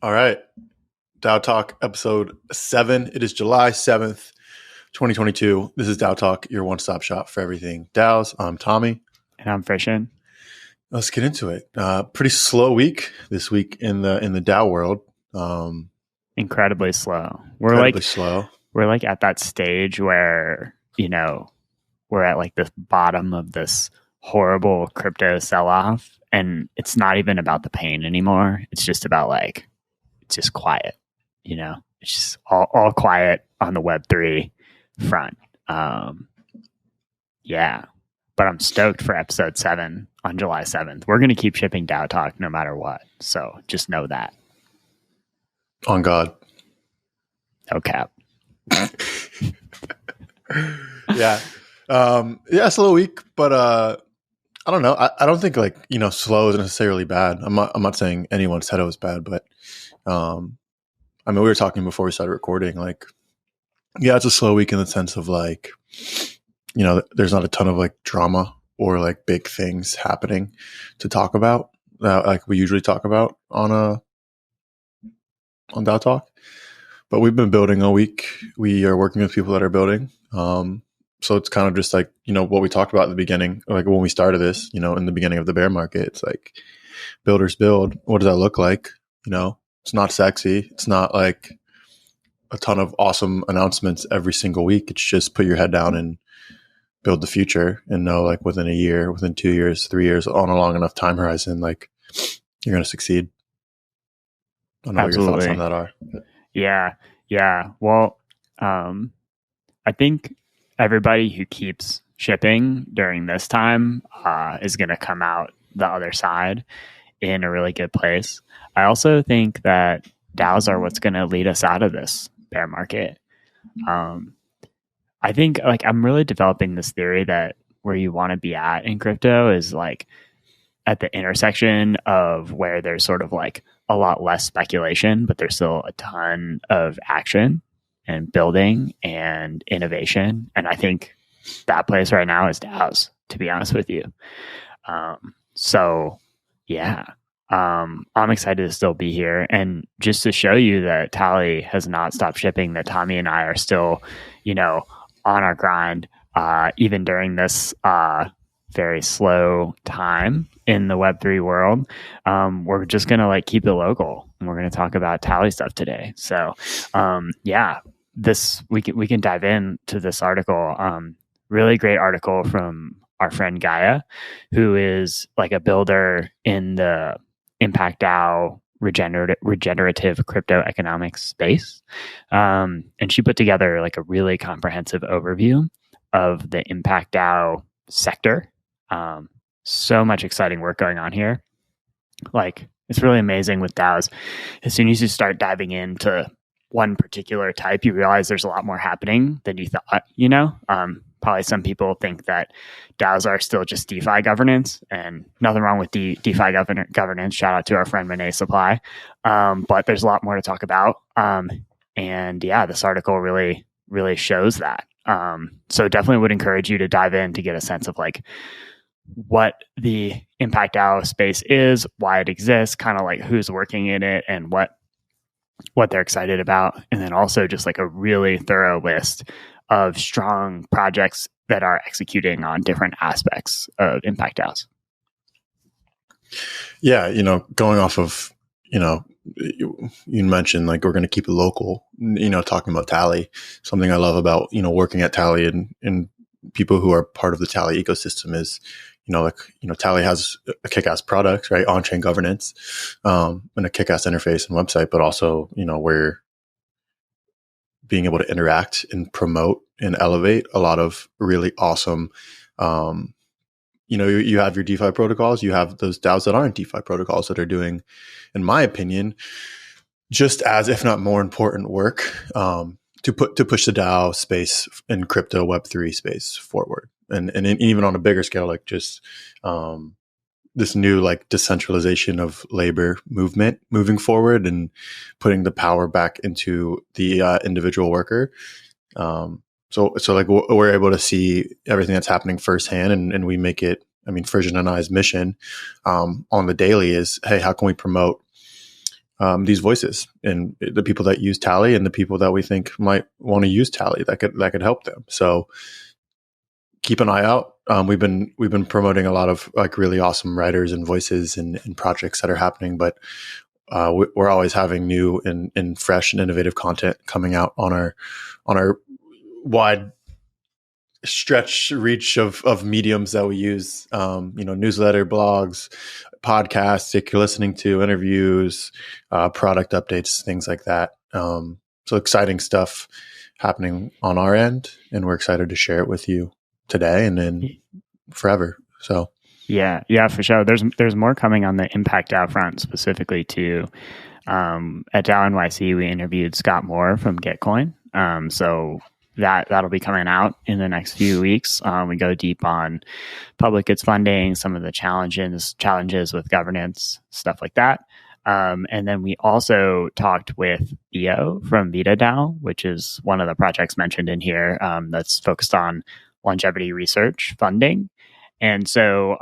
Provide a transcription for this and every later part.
All right. DAO Talk episode 7. It is July 7th, 2022. This is DAO Talk, your one-stop shop for everything DAOs. I'm Tommy. And I'm Frisson. Let's get into it. Pretty slow week this week in the DAO world. Incredibly slow. Slow. We're like at that stage where, we're at like the bottom of this horrible crypto sell-off, and it's not even about the pain anymore. It's just about it's just quiet, it's just all quiet on the Web3 front. Yeah, but I'm stoked for episode 7 on July 7th. We're going to keep shipping DAO Talk no matter what. So just know that. On God. No cap. Yeah. It's a little weak, but I don't know. I don't think slow is necessarily bad. I'm not saying anyone said it was bad, but we were talking before we started recording, it's a slow week in the sense of there's not a ton of drama or big things happening to talk about that we usually talk about on DAO Talk. But we've been building all week. We are working with people that are building. So it's kind of just what we talked about at the beginning, when we started this, in the beginning of the bear market. It's builders build. What does that look like? It's not sexy. It's not a ton of awesome announcements every single week. It's just put your head down and build the future and know within a year, within 2 years, 3 years, on a long enough time horizon, you're going to succeed. I don't know Absolutely. what your thoughts on that are. Yeah. Well, I think everybody who keeps shipping during this time is going to come out the other side in a really good place. I also think that DAOs are what's going to lead us out of this bear market. I think I'm really developing this theory that where you want to be at in crypto is at the intersection of where there's sort of a lot less speculation, but there's still a ton of action and building and innovation. And I think that place right now is DAOs, to be honest with you. I'm excited to still be here. And just to show you that Tally has not stopped shipping, that Tommy and I are still, on our grind, even during this very slow time in the Web3 world. We're just going to keep it local, and we're going to talk about Tally stuff today. So, we can dive into this article. Really great article from our friend Gaia, who is a builder in the Impact DAO regenerative crypto economics space. And she put together a really comprehensive overview of the Impact DAO sector. So much exciting work going on here. It's really amazing with DAOs. As soon as you start diving into one particular type, you realize there's a lot more happening than you thought, Probably some people think that DAOs are still just DeFi governance, and nothing wrong with DeFi governance. Shout out to our friend Renee Supply. But there's a lot more to talk about. This article really, really shows that. So definitely would encourage you to dive in to get a sense of what the Impact DAO space is, why it exists, kind of who's working in it, and what they're excited about. And then also just a really thorough list of strong projects that are executing on different aspects of Impact DAOs. Yeah, going off of, you mentioned we're going to keep it local, talking about Tally. Something I love about, working at Tally and people who are part of the Tally ecosystem is, Tally has a kick-ass product, right? On-chain governance, and a kick-ass interface and website, but also, we're being able to interact and promote and elevate a lot of really awesome, you have your DeFi protocols, you have those DAOs that aren't DeFi protocols that are doing, in my opinion, just as, if not more important work, to push the DAO space and crypto Web3 space forward. And even on a bigger scale, this new decentralization of labor movement moving forward and putting the power back into the individual worker. So we're able to see everything that's happening firsthand, and we make it. Frisson and I's mission on the daily is, hey, how can we promote these voices and the people that use Tally and the people that we think might want to use Tally that could help them. So keep an eye out. We've been promoting a lot of like really awesome writers and voices and projects that are happening, but we're always having new and fresh and innovative content coming out on our wide stretch reach of mediums that we use. Newsletter, blogs, podcasts that you're listening to, interviews, product updates, things like that. So exciting stuff happening on our end, and we're excited to share it with you today and then forever. So yeah, for sure. There's more coming on the Impact DAO front specifically too. At DAO NYC, we interviewed Scott Moore from Gitcoin. So that'll be coming out in the next few weeks. We go deep on public goods funding, some of the challenges with governance, stuff like that. And then we also talked with Theo from Vita DAO, which is one of the projects mentioned in here that's focused on longevity research funding. And so,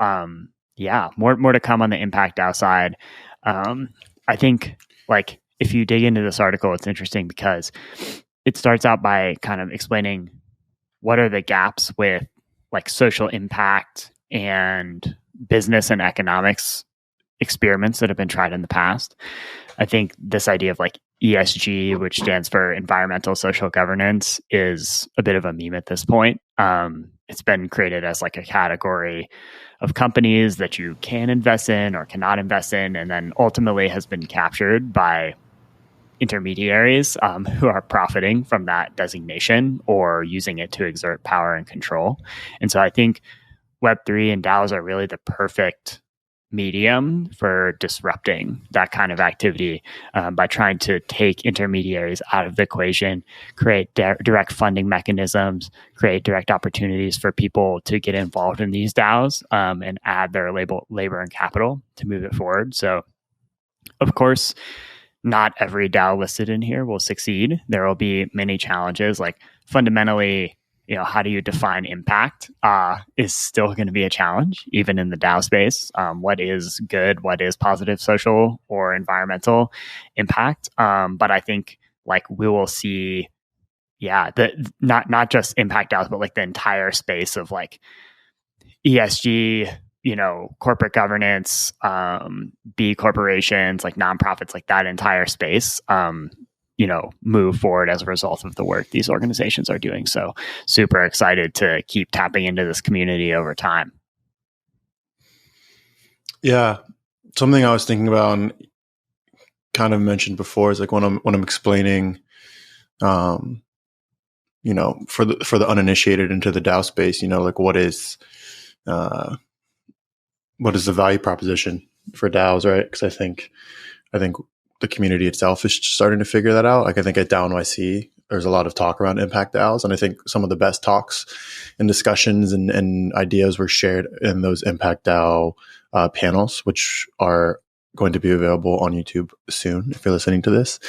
more to come on the Impact DAO side. I think, like, if you dig into this article, it's interesting because it starts out by kind of explaining what are the gaps with like social impact and business and economics experiments that have been tried in the past. I think this idea of like ESG, which stands for environmental social governance, is a bit of a meme at this point. It's been created as like a category of companies that you can invest in or cannot invest in, and then ultimately has been captured by intermediaries who are profiting from that designation or using it to exert power and control. And so I think Web3 and DAOs are really the perfect medium for disrupting that kind of activity by trying to take intermediaries out of the equation, create direct funding mechanisms, create direct opportunities for people to get involved in these DAOs and add their labor and capital to move it forward. So, of course, not every DAO listed in here will succeed. There will be many challenges, like fundamentally, how do you define impact is still going to be a challenge, even in the DAO space. What is good? What is positive social or environmental impact? But I think like we will see, not just impact DAOs, but like the entire space of like ESG, corporate governance, B corporations, like nonprofits, like that entire space, move forward as a result of the work these organizations are doing. So super excited to keep tapping into this community over time. Yeah. Something I was thinking about and kind of mentioned before is like when I'm explaining, for the uninitiated into the DAO space, like what is the value proposition for DAOs, right? Because I think the community itself is starting to figure that out. Like I think at DAO NYC, there's a lot of talk around impact DAOs, and I think some of the best talks and discussions and ideas were shared in those impact DAO panels, which are going to be available on YouTube soon if you're listening to this.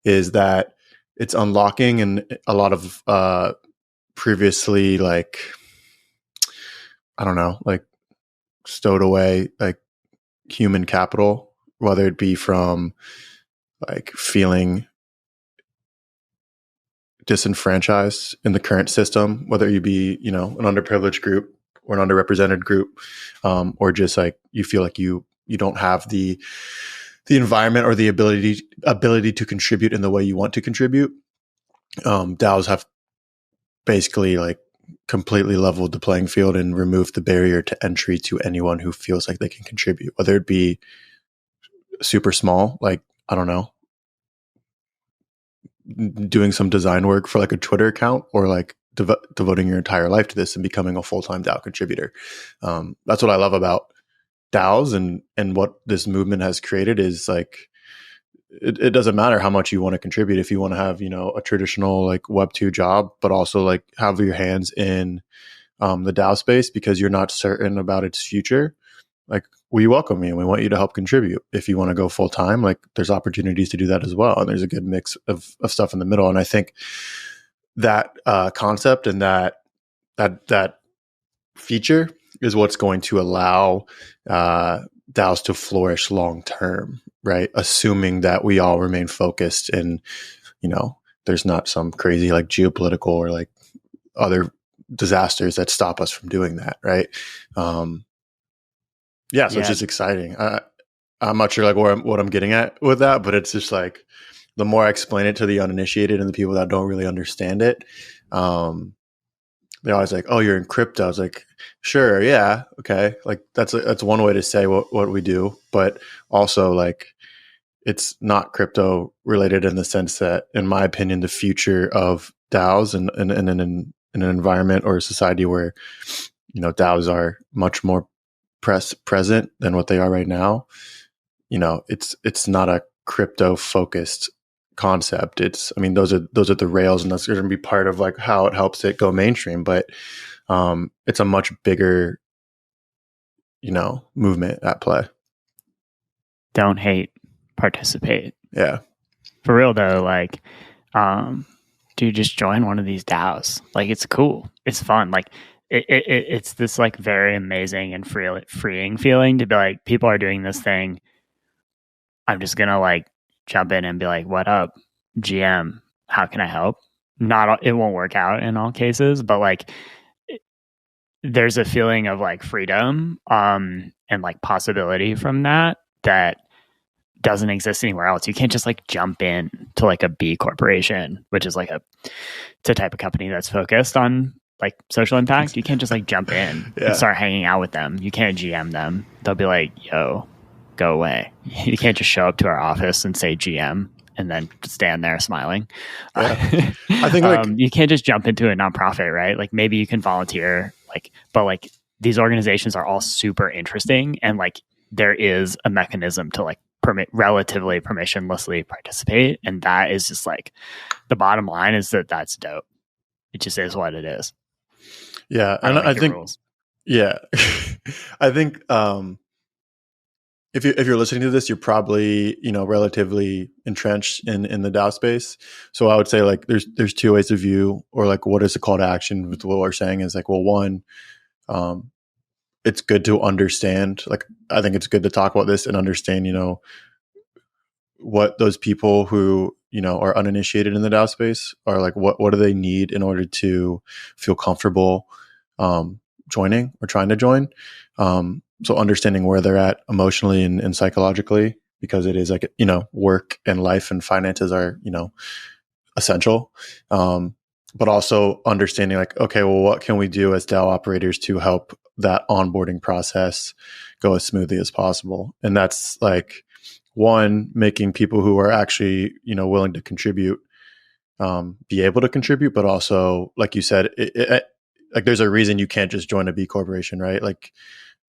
Is that it's unlocking and a lot of previously like stowed away like human capital, whether it be from like feeling disenfranchised in the current system, whether you be, an underprivileged group or an underrepresented group, or just like you feel like you don't have the environment or the ability to contribute in the way you want to contribute. DAOs have basically like completely leveled the playing field and removed the barrier to entry to anyone who feels like they can contribute, whether it be super small, like, I don't know, doing some design work for like a Twitter account, or like devoting your entire life to this and becoming a full-time DAO contributor. That's what I love about DAOs and what this movement has created is like, it doesn't matter how much you want to contribute. If you want to have, a traditional like Web2 job, but also like have your hands in the DAO space because you're not certain about its future, like we welcome you and we want you to help contribute. If you want to go full time, like there's opportunities to do that as well. And there's a good mix of stuff in the middle. And I think that concept and that feature is what's going to allow DAOs to flourish long term, right? Assuming that we all remain focused and, there's not some crazy like geopolitical or like other disasters that stop us from doing that, right? So it's just exciting. I'm not sure like what I'm getting at with that, but it's just like the more I explain it to the uninitiated and the people that don't really understand it, they're always like, "Oh, you're in crypto." I was like, "Sure, yeah, okay." Like that's one way to say what we do, but also like it's not crypto related in the sense that, in my opinion, the future of DAOs and in an environment or a society where DAOs are much more present than what they are right now. It's not a crypto focused concept. Those are the rails, and that's going to be part of like how it helps it go mainstream. But it's a much bigger, movement at play. Don't hate, participate. Yeah. For real though, like, dude, just join one of these DAOs. Like, it's cool. It's fun. Like, it's this like very amazing and freeing feeling to be like, people are doing this thing. I'm just gonna like jump in and be like, "What up, GM? How can I help?" It won't work out in all cases, but like, there's a feeling of like freedom, and like possibility from that doesn't exist anywhere else. You can't just like jump in to like a B corporation, which is like it's a type of company that's focused on like social impact. You can't just like jump in and start hanging out with them. You can't GM them. They'll be like, "Yo, go away." You can't just show up to our office and say GM and then stand there smiling. Yeah. I think you can't just jump into a nonprofit, right? Like maybe you can volunteer, but like these organizations are all super interesting, and like there is a mechanism to like relatively permissionlessly participate, and that is just like the bottom line is that's dope. It just is what it is. Yeah, and I think rules. Yeah, I think if you're listening to this, you're probably relatively entrenched in the DAO space. So I would say like there's two ways to view, or like what is the call to action with what we're saying is like, well, one, it's good to understand. Like I think it's good to talk about this and understand what those people who are uninitiated in the DAO space are like. What do they need in order to feel comfortable joining or trying to join? So understanding where they're at emotionally and psychologically, because it is like, work and life and finances are, essential. But also understanding like, okay, well, what can we do as DAO operators to help that onboarding process go as smoothly as possible? And that's like, one, making people who are actually, willing to contribute, be able to contribute, but also, like you said, like there's a reason you can't just join a B corporation, right? Like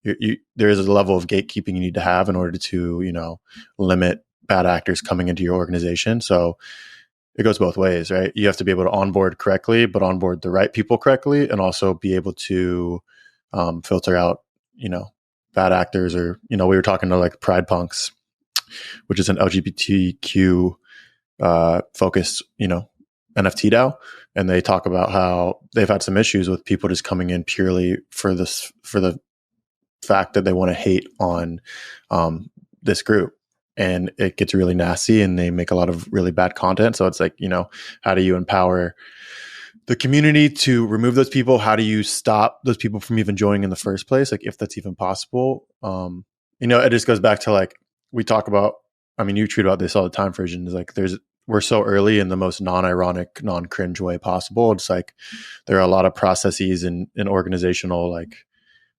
there is a level of gatekeeping you need to have in order to, limit bad actors coming into your organization. So it goes both ways, right? You have to be able to onboard correctly, but onboard the right people correctly, and also be able to filter out, bad actors. Or, we were talking to like Pride Punks, which is an LGBTQ focused, NFT DAO. And they talk about how they've had some issues with people just coming in purely for the fact that they want to hate on this group. And it gets really nasty, and they make a lot of really bad content. So it's like, how do you empower the community to remove those people? How do you stop those people from even joining in the first place? Like if that's even possible. It just goes back to like, we talk about, you tweet about this all the time, Frisson, is like we're so early in the most non-ironic, non-cringe way possible. It's like there are a lot of processes and organizational like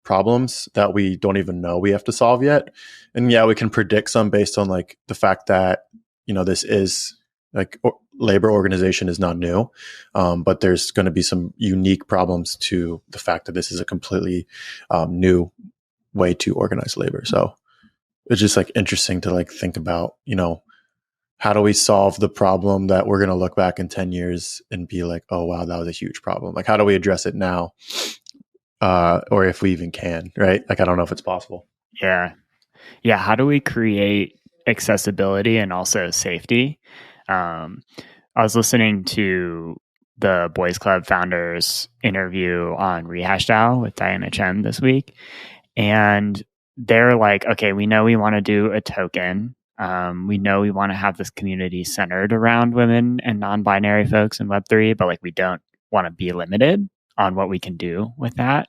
problems that we don't even know we have to solve yet. And yeah, we can predict some based on like the fact that, this is like labor organization is not new. But there's going to be some unique problems to the fact that this is a completely new way to organize labor. So it's just like interesting to like think about, how do we solve the problem that we're going to look back in 10 years and be like, oh, wow, that was a huge problem. Like, how do we address it now? Or if we even can, right? Like, I don't know if it's possible. Yeah. Yeah. How do we create accessibility and also safety? I was listening to the Boys Club founders interview on Rehash DAO with Diana Chen this week. And they're like, okay, we know we want to do a token. We know we want to have this community centered around women and non-binary folks in Web3, but like we don't want to be limited on what we can do with that.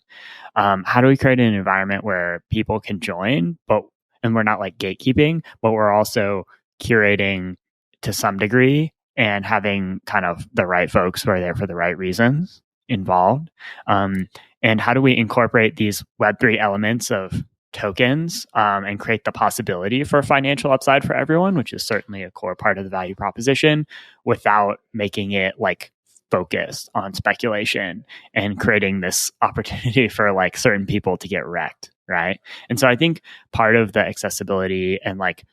How do we create an environment where people can join, and we're not like gatekeeping, but we're also curating to some degree and having kind of the right folks who are there for the right reasons involved? And how do we incorporate these Web3 elements of tokens and create the possibility for financial upside for everyone, which is certainly a core part of the value proposition, without making it like focused on speculation and creating this opportunity for like certain people to get wrecked, right? And so I think part of the accessibility and like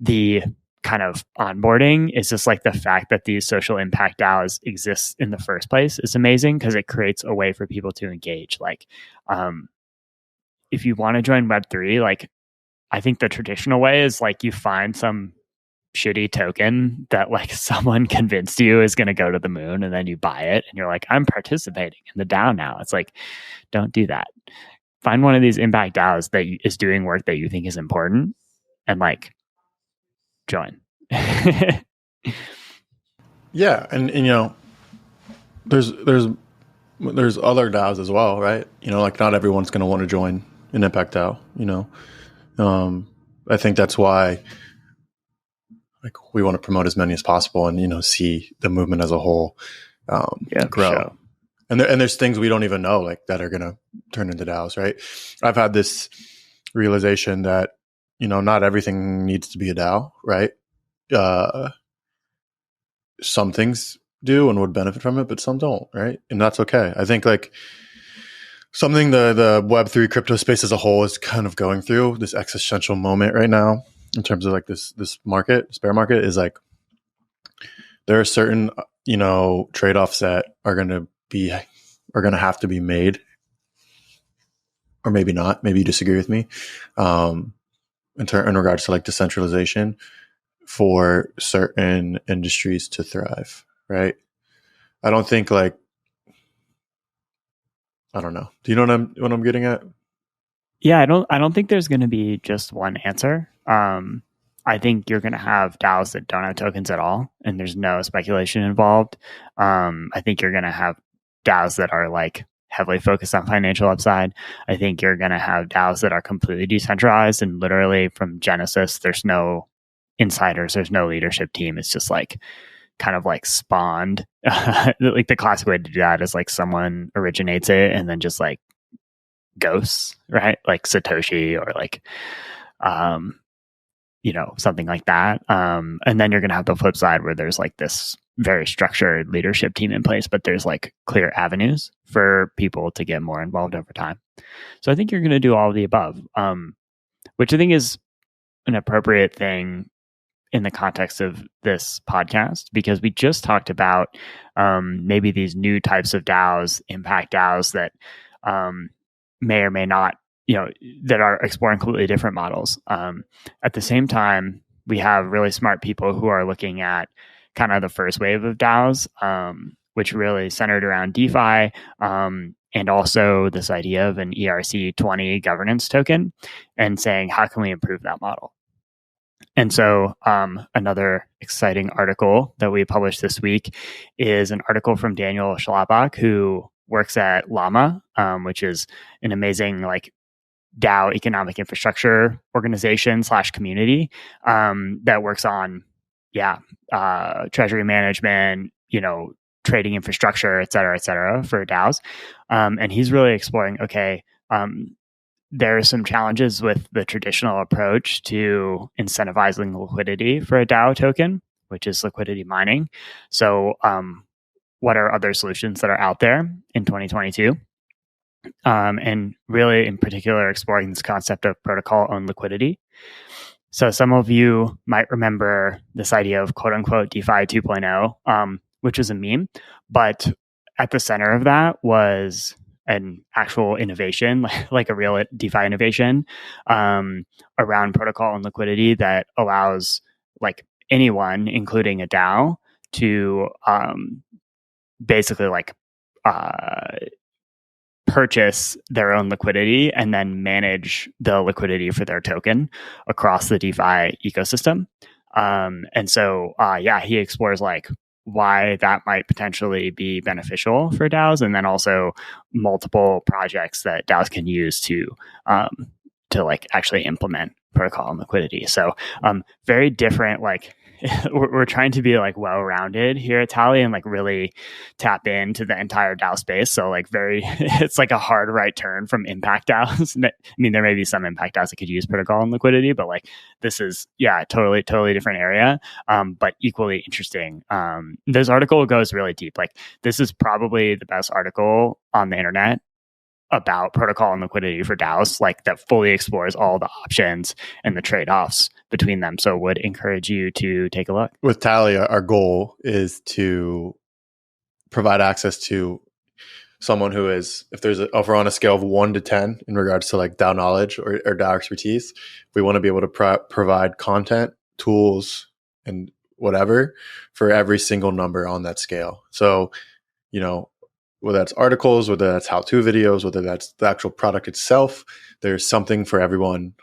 the kind of onboarding is just like the fact that these social impact DAOs exist in the first place is amazing, because it creates a way for people to engage. Like, if you want to join Web3, like I think the traditional way is like you find some shitty token that like someone convinced you is going to go to the moon, and then you buy it and you're like, I'm participating in the DAO now. It's like, don't do that. Find one of these impact DAOs that is doing work that you think is important, and like join. Yeah, and you know, there's other DAOs as well, right? You know, like not everyone's going to want to join an impact DAO. You know, I think that's why like we want to promote as many as possible, and you know, see the movement as a whole grow. Sure. And there's things we don't even know like that are going to turn into DAOs, right? I've had this realization that, you know, not everything needs to be a DAO, right? Some things do and would benefit from it, but some don't, right? And that's okay. I think like something the Web3 crypto space as a whole is kind of going through this existential moment right now in terms of like this market, this bear market, is like there are certain, you know, trade-offs that are going to have to be made, or maybe not. Maybe you disagree with me in regards to like decentralization for certain industries to thrive, right? I don't think like, I don't know. Do you know what I'm getting at? Yeah, I don't think there's going to be just one answer. I think you're going to have DAOs that don't have tokens at all, and there's no speculation involved. I think you're going to have DAOs that are like heavily focused on financial upside. I think you're going to have DAOs that are completely decentralized, and literally from Genesis, there's no insiders, there's no leadership team. It's just like kind of like spawned. Like the classic way to do that is like someone originates it and then just like ghosts, right? Like Satoshi, or like you know, something like that. And then you're going to have the flip side where there's like this very structured leadership team in place, but there's like clear avenues for people to get more involved over time. So I think you're going to do all of the above, which I think is an appropriate thing in the context of this podcast, because we just talked about maybe these new types of DAOs, impact DAOs that may or may not, you know, that are exploring completely different models. At the same time, we have really smart people who are looking at kind of the first wave of DAOs, which really centered around DeFi, and also this idea of an ERC20 governance token, and saying, how can we improve that model? And so another exciting article that we published this week is an article from Daniel Schlabach, who works at Llama, which is an amazing like DAO economic infrastructure organization / community that works on, treasury management, you know, trading infrastructure, et cetera, for DAOs. And he's really exploring, there are some challenges with the traditional approach to incentivizing liquidity for a DAO token, which is liquidity mining. So what are other solutions that are out there in 2022? And really, in particular, exploring this concept of protocol-owned liquidity. So some of you might remember this idea of quote-unquote DeFi 2.0, which was a meme. But at the center of that was an actual innovation, like a real DeFi innovation around protocol and liquidity that allows like anyone, including a DAO, to basically like purchase their own liquidity and then manage the liquidity for their token across the DeFi ecosystem. And so, he explores like why that might potentially be beneficial for DAOs, and then also multiple projects that DAOs can use to like actually implement protocol and liquidity. So, very different. Like we're trying to be like well-rounded here at Tally and like really tap into the entire DAO space. So like it's like a hard right turn from impact DAOs. I mean, there may be some impact DAOs that could use protocol and liquidity, but like this is totally different area, but equally interesting. This article goes really deep. Like this is probably the best article on the internet about protocol and liquidity for DAOs, like that fully explores all the options and the trade-offs between them. So would encourage you to take a look. With Tally, our goal is to provide access to someone who is, if we're on a scale of 1 to 10 in regards to like DAO knowledge or DAO expertise, we want to be able to provide content, tools, and whatever for every single number on that scale. So, whether that's articles, whether that's how-to videos, whether that's the actual product itself, there's something for everyone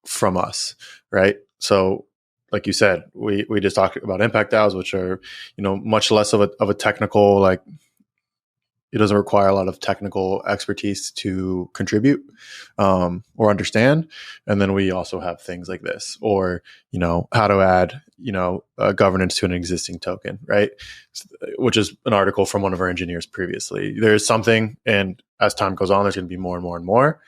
from us, right? So, like you said, we just talked about impact DAOs, which are, much less of a technical, like it doesn't require a lot of technical expertise to contribute or understand. And then we also have things like this, or, how to add, governance to an existing token, right? Which is an article from one of our engineers previously. There's something, and as time goes on, there's going to be more and more and more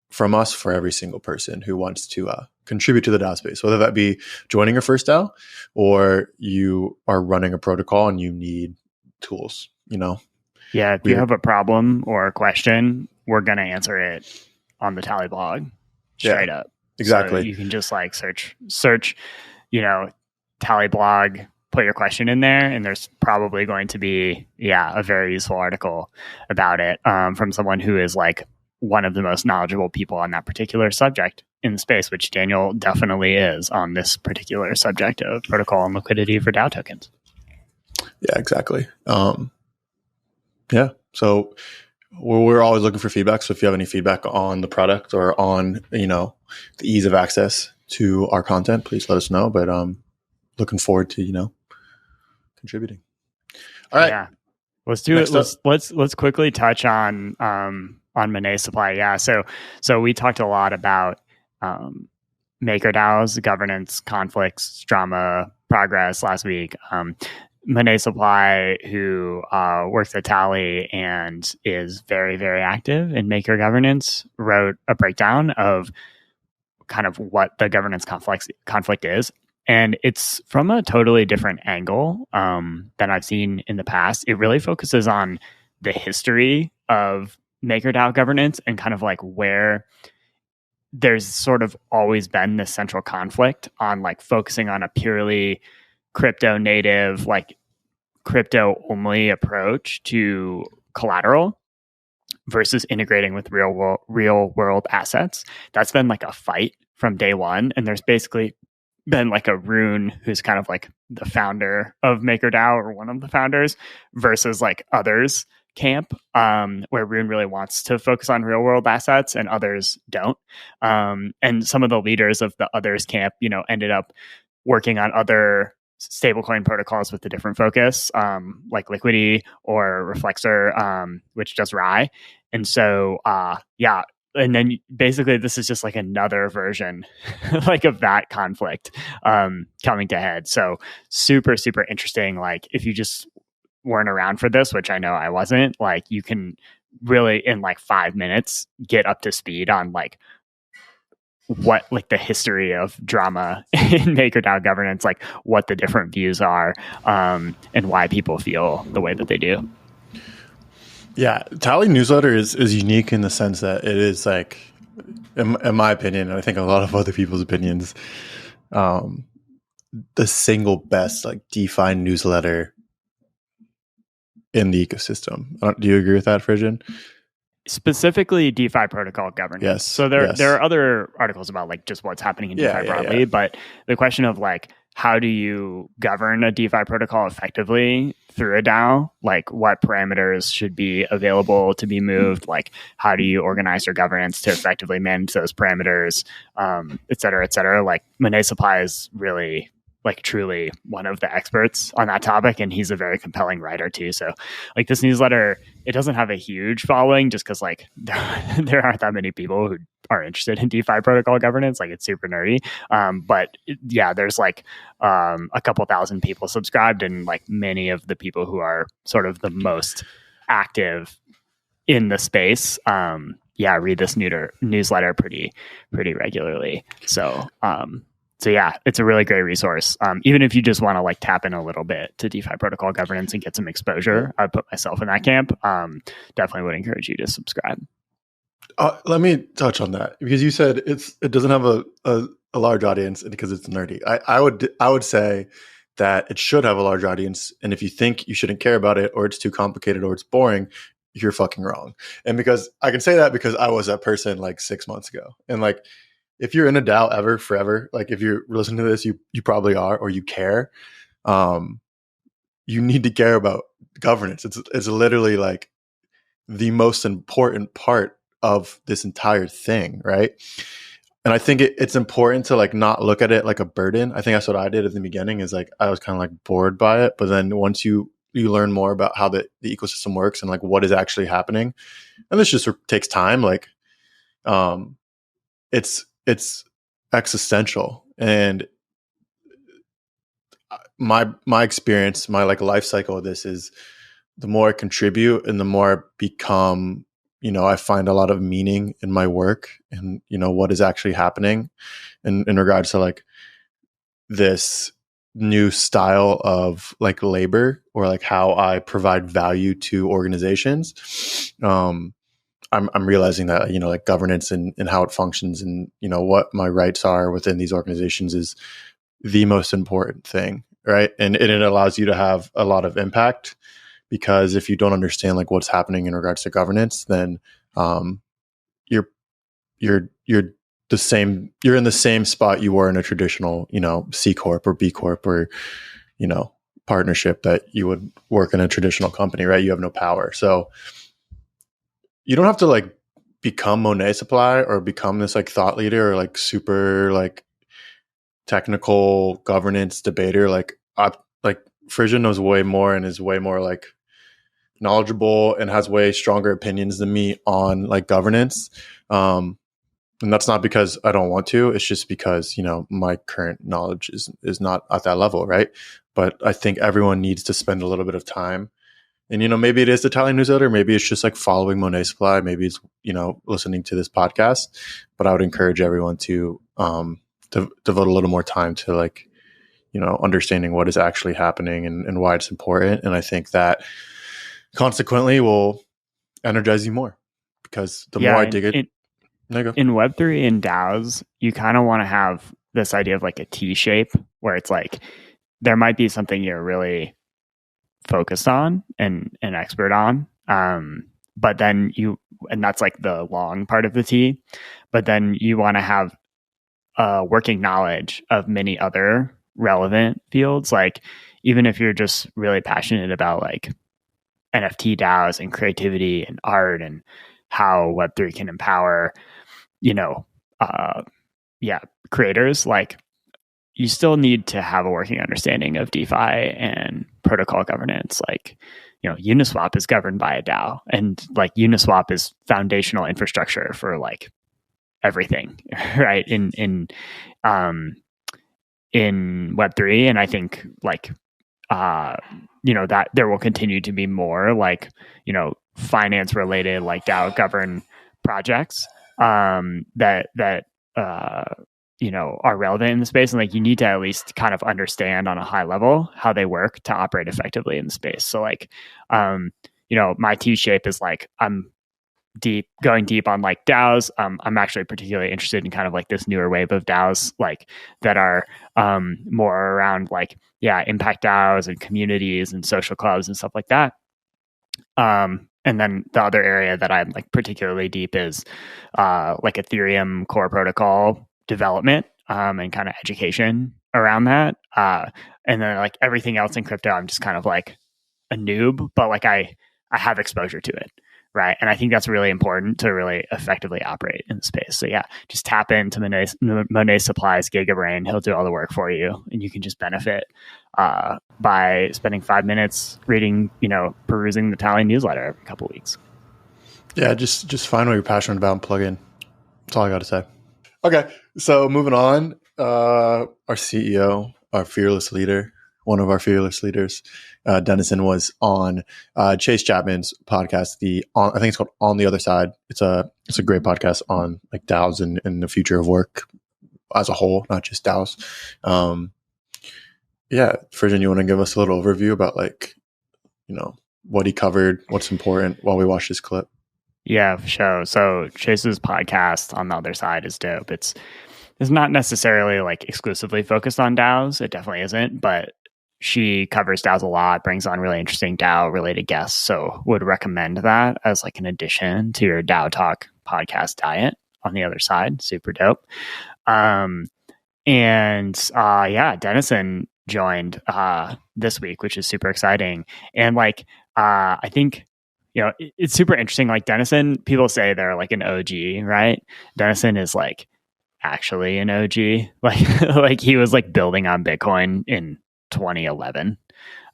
from us for every single person who wants to contribute to the DAO space, whether that be joining your first DAO or you are running a protocol and you need tools. If you have a problem or a question, we're going to answer it on the Tally blog straight up. Exactly. So you can just like search, Tally blog, put your question in there, and there's probably going to be, a very useful article about it from someone who is like one of the most knowledgeable people on that particular subject in the space, which Daniel definitely is on this particular subject of protocol and liquidity for DAO tokens. Yeah, exactly. So we're always looking for feedback. So if you have any feedback on the product or on, the ease of access to our content, please let us know. But looking forward to, contributing. All right. Yeah. Let's do it. Let's quickly touch on Monet supply. Yeah. So we talked a lot about MakerDAOs, governance, conflicts, drama, progress last week. Monet Supply, who works at Tally and is very, very active in Maker governance, wrote a breakdown of kind of what the governance conflict is. And it's from a totally different angle than I've seen in the past. It really focuses on the history of MakerDAO governance and kind of like where there's sort of always been this central conflict on like focusing on a purely crypto native, like crypto only approach to collateral versus integrating with real world assets. That's been like a fight from day one. And there's basically been like a Rune who's kind of like the founder of MakerDAO or one of the founders versus like others camp, where Rune really wants to focus on real world assets and others don't. And some of the leaders of the others camp, ended up working on other stablecoin protocols with a different focus, like Liquidity or Reflexor, which does RAI. And so, and then basically this is just like another version like of that conflict coming to head. So super, super interesting. Like if you just weren't around for this, which I know I wasn't, like you can really in like 5 minutes get up to speed on like what like the history of drama in MakerDAO governance, like what the different views are, and why people feel the way that they do. Yeah, Tally newsletter is unique in the sense that it is like, in my opinion, and I think a lot of other people's opinions, the single best like DeFi newsletter in the ecosystem. Do you agree with that, Frisson? Specifically DeFi protocol governance. Yes. So there are other articles about like just what's happening in DeFi broadly, but the question of like how do you govern a DeFi protocol effectively through a DAO? Like, what parameters should be available to be moved? Like, how do you organize your governance to effectively manage those parameters, et cetera, et cetera? Like, Monet Supply is really, like, truly one of the experts on that topic, and he's a very compelling writer too. So, like, this newsletter, it doesn't have a huge following just because, like, there aren't that many people who are interested in DeFi protocol governance. Like, it's super nerdy. But yeah, there's like a couple thousand people subscribed, and like many of the people who are sort of the most active in the space, read this newsletter pretty regularly. So yeah, it's a really great resource. Even if you just want to like tap in a little bit to DeFi protocol governance and get some exposure, I'd put myself in that camp. Definitely would encourage you to subscribe. Let me touch on that, because you said it doesn't have a large audience because it's nerdy. I would say that it should have a large audience, and if you think you shouldn't care about it, or it's too complicated, or it's boring, you're fucking wrong. And because I can say that because I was that person like 6 months ago. And like, if you're in a DAO forever, like if you're listening to this, you probably are, or you care. You need to care about governance. It's literally like the most important part of this entire thing, right? And I think it's important to like not look at it like a burden. I think that's what I did at the beginning, is like I was kind of like bored by it. But then once you learn more about how the ecosystem works and like what is actually happening, and this just takes time, like it's existential. And my experience, my like life cycle of this is, the more I contribute and the more I become, I find a lot of meaning in my work and, what is actually happening in regards to like this new style of like labor, or like how I provide value to organizations. I'm realizing that, like governance and how it functions and, what my rights are within these organizations is the most important thing. Right. And it allows you to have a lot of impact, because if you don't understand like what's happening in regards to governance, then you're in the same spot you were in a traditional, C Corp or B Corp or, partnership that you would work in a traditional company, right? You have no power. So you don't have to like become Monet Supply or become this like thought leader or like super like technical governance debater. Like Frisson knows way more and is way more like knowledgeable and has way stronger opinions than me on like governance. And that's not because I don't want to. It's just because, my current knowledge is not at that level, right? But I think everyone needs to spend a little bit of time. And, maybe it is the Italian newsletter. Maybe it's just like following Monet Supply. Maybe it's, listening to this podcast. But I would encourage everyone to devote a little more time to like, understanding what is actually happening and why it's important. And I think that consequently will energize you more, because the more I dig it. In Web3 and DAOs, you kind of want to have this idea of like a T shape, where it's like there might be something you're really focused on and an expert on, but then and that's like the long part of the T, but then you want to have working knowledge of many other relevant fields. Like, even if you're just really passionate about like NFT DAOs and creativity and art and how Web3 can empower, creators, like, you still need to have a working understanding of DeFi and protocol governance. Like, Uniswap is governed by a DAO, and like Uniswap is foundational infrastructure for like everything, right? In Web3. And I think like, that there will continue to be more like, finance related like DAO governed projects that are relevant in the space. And like, you need to at least kind of understand on a high level how they work to operate effectively in the space. So like, my T shape is like, I'm going deep on like DAOs. I'm actually particularly interested in kind of like this newer wave of DAOs, like that are more around like, impact DAOs and communities and social clubs and stuff like that. And then the other area that I'm like particularly deep is like Ethereum core protocol development and kind of education around that. And then like everything else in crypto, I'm just kind of like a noob, but like I have exposure to it. Right. And I think that's really important to really effectively operate in the space. So yeah, just tap into Monet Supply's GigaBrain. He'll do all the work for you, and you can just benefit by spending 5 minutes reading, perusing the Tally newsletter every couple of weeks. Yeah, just find what you're passionate about and plug in. That's all I got to say. Okay, so moving on, our CEO, our fearless leader, one of our fearless leaders, Dennison, was on Chase Chapman's podcast. I think it's called On the Other Side. It's a great podcast on like DAOs and the future of work as a whole, not just DAOs. Yeah, Frisson, you want to give us a little overview about like, what he covered, what's important while we watch this clip? Yeah, for sure. So Chase's podcast On the Other Side is dope. It's not necessarily like exclusively focused on DAOs. It definitely isn't, but she covers DAOs a lot, brings on really interesting DAO related guests. So would recommend that as like an addition to your DAO Talk podcast diet. On the Other Side. Super dope. Dennison joined this week, which is super exciting. And like, I think, it's super interesting. Like Dennison, people say they're like an OG, right? Dennison is like actually an OG. Like he was like building on Bitcoin in 2011,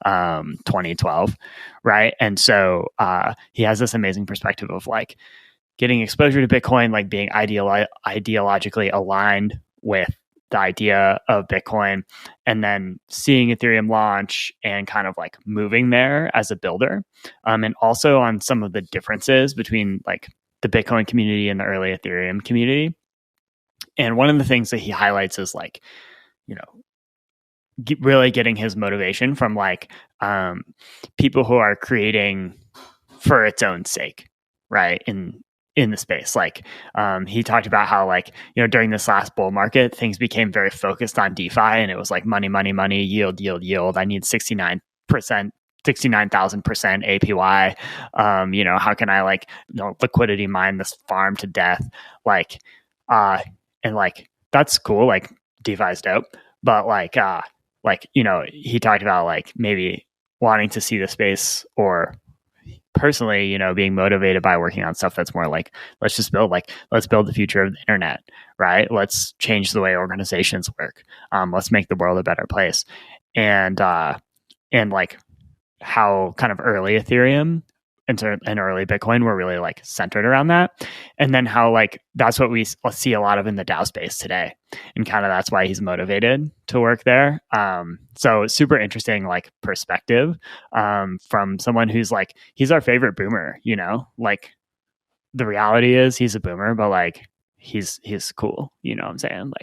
2012, right? And so he has this amazing perspective of like getting exposure to Bitcoin, like being ideologically aligned with the idea of Bitcoin, and then seeing Ethereum launch and kind of like moving there as a builder, and also on some of the differences between like the Bitcoin community and the early Ethereum community. And one of the things that he highlights is like, really getting his motivation from like people who are creating for its own sake, right? In the space. Like he talked about how like, during this last bull market, things became very focused on DeFi, and it was like money, yield. I need 69%, 69,000% APY. How can I like, liquidity mine this farm to death? Like, and like, that's cool. Like DeFi is dope, but he talked about like maybe wanting to see the space, or personally, being motivated by working on stuff that's more like, let's build the future of the internet, right? Let's change the way organizations work. Let's make the world a better place. And like how kind of early Ethereum and early Bitcoin were really like centered around that. And then how like, that's what we see a lot of in the DAO space today. And kind of that's why he's motivated to work there. So super interesting, like perspective from someone who's like, he's our favorite boomer, like the reality is he's a boomer, but like, he's cool, you know what I'm saying?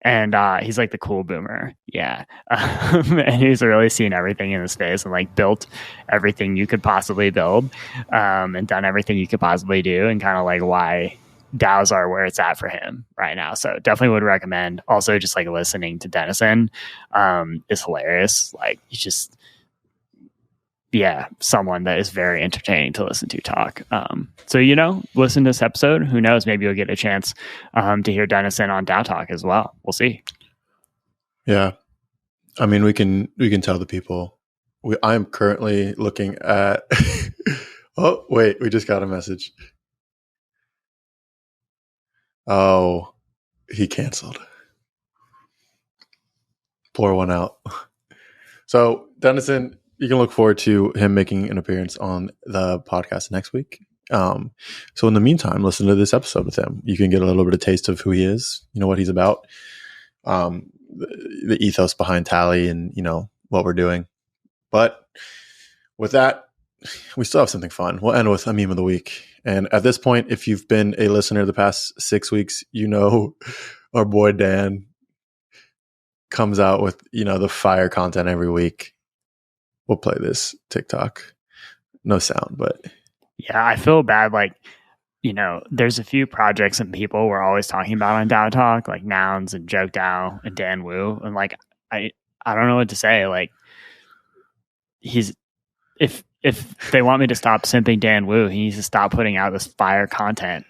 And he's like the cool boomer. Yeah. And he's really seen everything in the space and like built everything you could possibly build, and done everything you could possibly do, and kind of like why DAOs are where it's at for him right now. So definitely would recommend. Also just like listening to Dennison is hilarious. Like he's just, someone that is very entertaining to listen to talk. So, listen to this episode. Who knows? Maybe you'll get a chance to hear Dennison on DAO Talk as well. We'll see. Yeah. I mean, we can tell the people. I'm currently looking at... Oh, wait. We just got a message. Oh, he canceled. Pour one out. So, Dennison... You can look forward to him making an appearance on the podcast next week. So in the meantime, listen to this episode with him. You can get a little bit of taste of who he is, what he's about, the ethos behind Tally, and, what we're doing. But with that, we still have something fun. We'll end with a meme of the week. And at this point, if you've been a listener the past 6 weeks, our boy Dan comes out with, the fire content every week. We'll play this TikTok. No sound, but... Yeah, I feel bad. Like, there's a few projects and people we're always talking about on DAO Talk, like Nouns and Joke DAO and Dan Wu. And like, I don't know what to say. Like, if they want me to stop simping Dan Wu, he needs to stop putting out this fire content.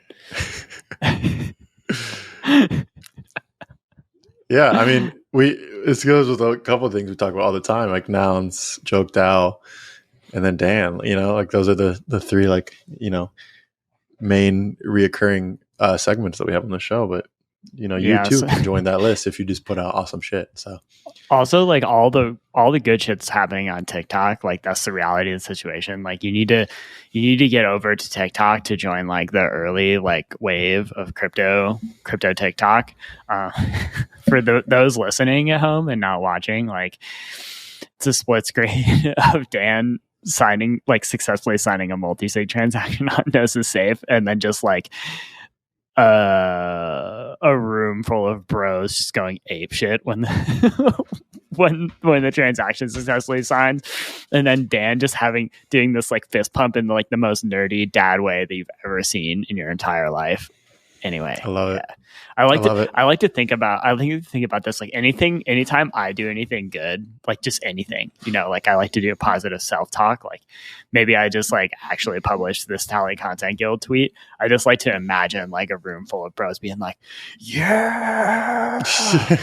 Yeah, I mean... This goes with a couple of things we talk about all the time, like nouns, joke, DAO, and then Dan. Like those are the three main reoccurring segments that we have on the show. But you too can join that list if you just put out awesome shit. So also, like all the good shit's happening on TikTok. Like that's the reality of the situation. Like you need to get over to TikTok to join like the early like wave of crypto TikTok. For those listening at home and not watching, like it's a split screen of Dan successfully signing a multisig transaction on Gnosis Safe, and then just like a room full of bros just going ape shit when the when the transaction successfully signed, and then Dan just doing this like fist pump in like the most nerdy dad way that you've ever seen in your entire life. Anyway, I love it. I like to think about this like anytime I do anything good, like just anything, like I like to do a positive self-talk. Like maybe I just like actually published this Tally Content Guild tweet. I just like to imagine like a room full of bros being like, yeah.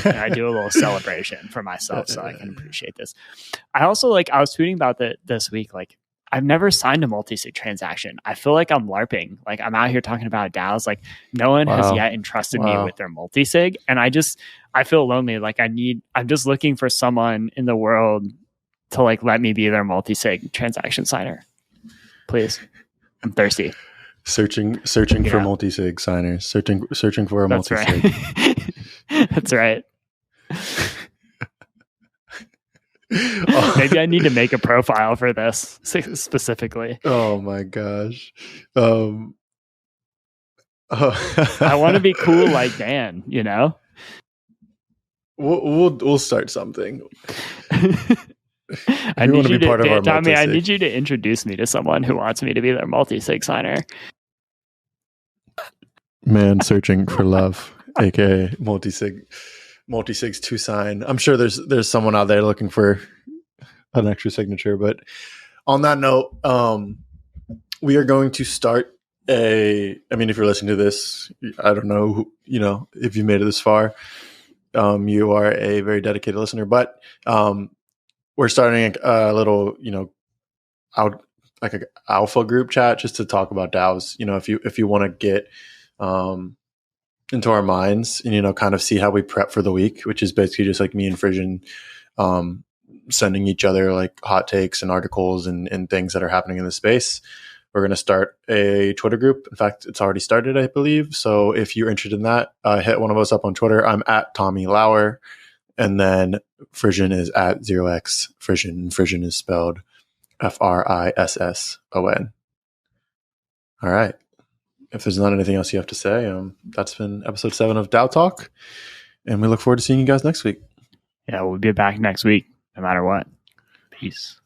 And I do a little celebration for myself so I can appreciate this. I also I was tweeting about this week, like I've never signed a multisig transaction. I feel like I'm LARPing. Like I'm out here talking about DAOs. Like no one has yet entrusted me with their multisig. And I feel lonely. Like I'm just looking for someone in the world to like let me be their multisig transaction signer. Please. I'm thirsty. Searching for multisig signers. Searching for a multisig. Right. That's right. Maybe I need to make a profile for this specifically. Oh my gosh. I want to be cool like Dan, We'll start something. I need you to part of our Tommy, I need you to introduce me to someone who wants me to be their multisig signer. Man searching for love, aka multisigs to sign. I'm sure there's someone out there looking for an extra signature. But on that note, we are going to start if you're listening to this, I don't know, if you made it this far, you are a very dedicated listener. But we're starting a little, like an alpha group chat just to talk about DAOs. If you want to get into our minds and kind of see how we prep for the week, which is basically just like me and Frisson sending each other like hot takes and articles and things that are happening in the space. We're going to start a Twitter group. In fact, it's already started, I believe. So if you're interested in that, hit one of us up on Twitter. I'm at Tommy Lauer, and then Frisson is at 0x Frisson. Frisson is spelled FRISSON. All right. If there's not anything else you have to say, that's been episode 7 of DAO Talk, and we look forward to seeing you guys next week. Yeah, we'll be back next week, no matter what. Peace.